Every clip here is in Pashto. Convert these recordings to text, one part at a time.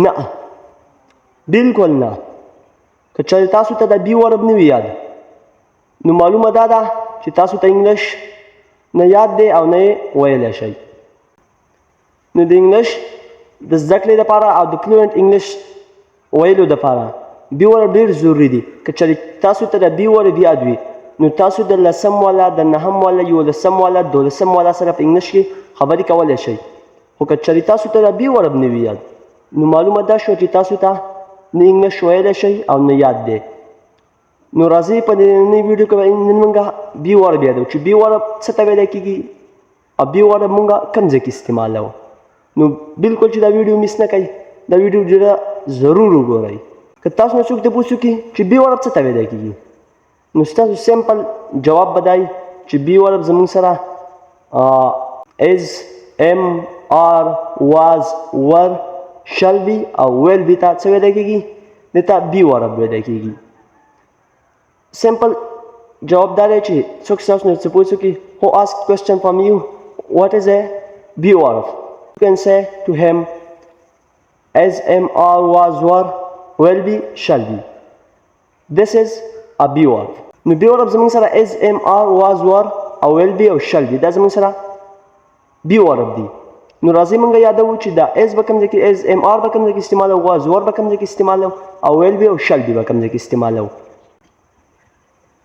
نه بالکل نه. که چېرې تاسو ته د بي ورب نه وي یاد نو معلومه دا ده چې تاسو ته انګلیش نه یاد دی او نه یې ویلی شئ. نو د انګلیش د زده کړې لپاره او د فلوئنټ انګلیش ویلو دپاره بي ورب ډېر ضروري دي. که چېرې تاسو ته د بي ورب یاد وي نو تاسو د 10 والا د 9 والا 11 والا 12 والا سره په انګلیش کې خبرې کولی شئ. خو که چېرې تاسو ته د بي ورب نه وي یاد نو معلومه دا شوه چې تاسو ته نه انګلیش ویلی شئ او نه یاد دی. نو راځئ په نننۍ ویډیو کې نن موږ بي ورب یادو چې بي ورب څه ته ویلی کېږي او بي ورب موږ کوم ځای کې استعمالوو. نو بالکل چې دا ویډیو مس نه کوئ، دا ویډیو ډېره ضرور وګورئ. که تاسو نه څوک تپوس وکړي چې بي ورب څه ته ویلی کېږي نو ستاسو سمپل جواب به دی چې بي ورب زموږ سره is am are was were shall be او will be ته څه ویلی کېږي دې ته بي ورب ویلی کېږي. سمپل جواب دا دی چې څوک ستاسو نه تپوس وکړي who asked question from you what is a bي ورب you can say to him as am are was were will be shall be. This is a بي ورب. نو بي ورب زموږ سره as am are was were او will be او shall be دا زموږ سره بي ورب دي. نو راځئ موږ یادوو چې دا as به کوم ځای کې as am are به کوم ځای کې استعمالوو was were به کوم ځای کې استعمالوو او will be او shall be به کوم ځای کې استعمالوو.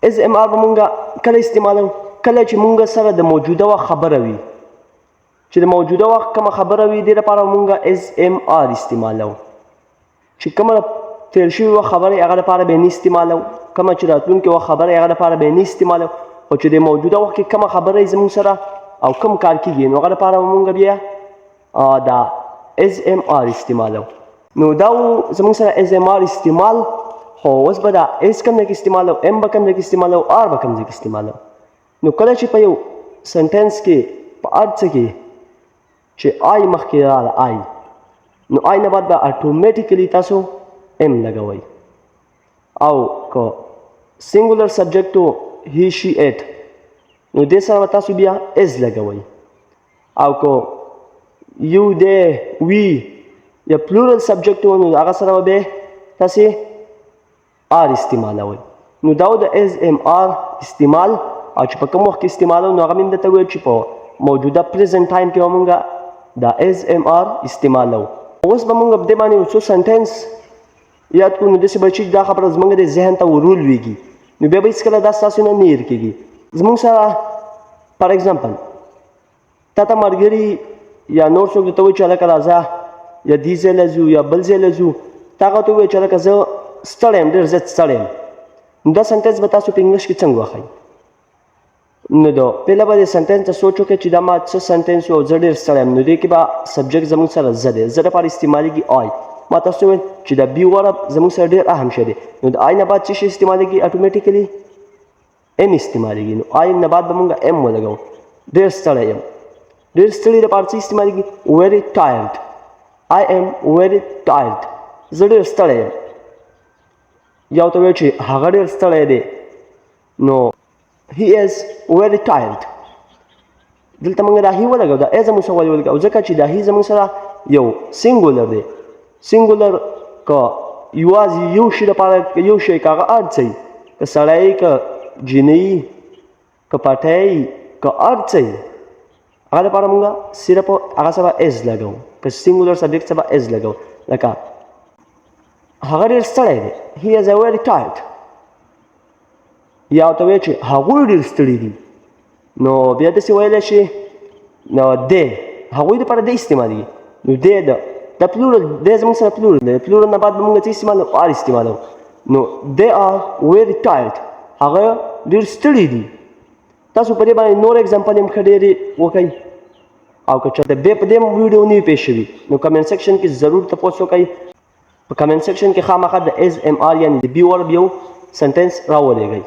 as am are به موږ کله استعمالوو کله چې موږ سره د موجوده وخت خبره وي چې د موجوده وخت کومه خبره وي دې لپاره موږ as am are استعمالوو. چې کومه تیر شوې وه خبرې هغه لپاره به یې نه استعمالوو، کومه چې راتلونکې وه خبرې هغه لپاره به یې نه استعمالوو. خو چې د موجوده وخت کې کومه خبره زموږ سره او کوم کار کېږي نو هغه لپاره به موږ بیا دا as am are استعمالوو. نو دا و زموږ سره as am are استعمال. خو اوس به دا as کوم ځای کې استعمالوو am به کوم ځای کې استعمالوو are به کوم ځای کې استعمالوو. نو کله چې په یو سنټنس کې په هر څه کې چې I مخکې راغله I نو I نه بعد به اتوماتیکلی تاسو am لګوئ. او که سینګولر سبجیکټ و he she it نو دې سره به تاسو بیا is لګوئ. او که you they we یا پلورل سبجیکټ و نو هغه سره به تاسې are استعمالوئ. نو دا و د as am are استعمال. او چې په کوم وخت کې استعمالوو نو هغه مې درته وویل چې په موجوده پریزنټ ټایم کې به موږ دا as am are استعمالوو. اوس به موږ په دې باندې یو څو سنټنس یاد کړو نو داسې به چې دا خبره زموږ د ذهن ته ورولوېږي نو بیا به هېڅکله دا ستاسو نه هېر کېږي. زموږ سره فار ایگزامپل تا ته ملګري یا نور څوک درته وایي چې هلکه راځه یا دې ځای له ځو یا بل ځای له ځو تا هغه ته ووایي چې هلکه زه ستړی یم ډېر زیات ستړی یم نو دا سنټنس به تاسو په انګلیش کې څنګه وښایي. نو دا پهله به دې سنټنس ته سوچ وکړئ چې دا ما څه سنټنس و زه ډېر ستړی یم نو دې کې به سبجیکټ زموږ سره زه دی زه لپاره استعمالېږي I. ما تاسو وویل چې دا بي ورب زموږ سره ډېر اهم شی دی نو د I نه بعد څه شی استعمالېږي اتوماتیکلی am استعمالېږي. نو I نه بعد به موږ am ولګوو. ډېر ستړی یم ډېر ستړي لپاره څه استعمالېږي very tired. I am very tired زه ډېر ستړی یم. یا ورته وویل چې هغه ډېر ستړی دی نو he is very tired. دلته موږ دا he ولګو دا as زموږ سره ولې ولګو ځکه چې دا he زموږ سره یو سینګولر دی. سینګولر که یوازې یو شي لپاره یو شی که هغه هر څه که سړی که جینۍ که پټی که هر څه هغه لپاره موږ صرف هغه سره as لګوو. که سینګولر سبجیکټ سره as لګوو لکه هغه ډېر ستړی دی he is very tired. یا ورته وایي چې هغوی ډېر ستړي دي نو بیا داسې ویلی شي نو دی هغوی دپاره دی استعمالېږي. نو دی د پلورل دی زموږ سره پلورل دی. پلورل نه بعد به موږ څه استعمالوو are استعمالوو. نو they are very tired هغه ډېر ستړي دي. تاسو په دې باندې نور اگزامپل هم ښه ډېرې وکئ. او که چېرته بیا په دې ویډیو نه وي پیښ شوي نو کمنټ سیکشن کې ضرور تپوس وکئ. په کمنټ سیکشن کې خامخا د as am are یعنې د بي ورب یو سنټنس راولېږئ.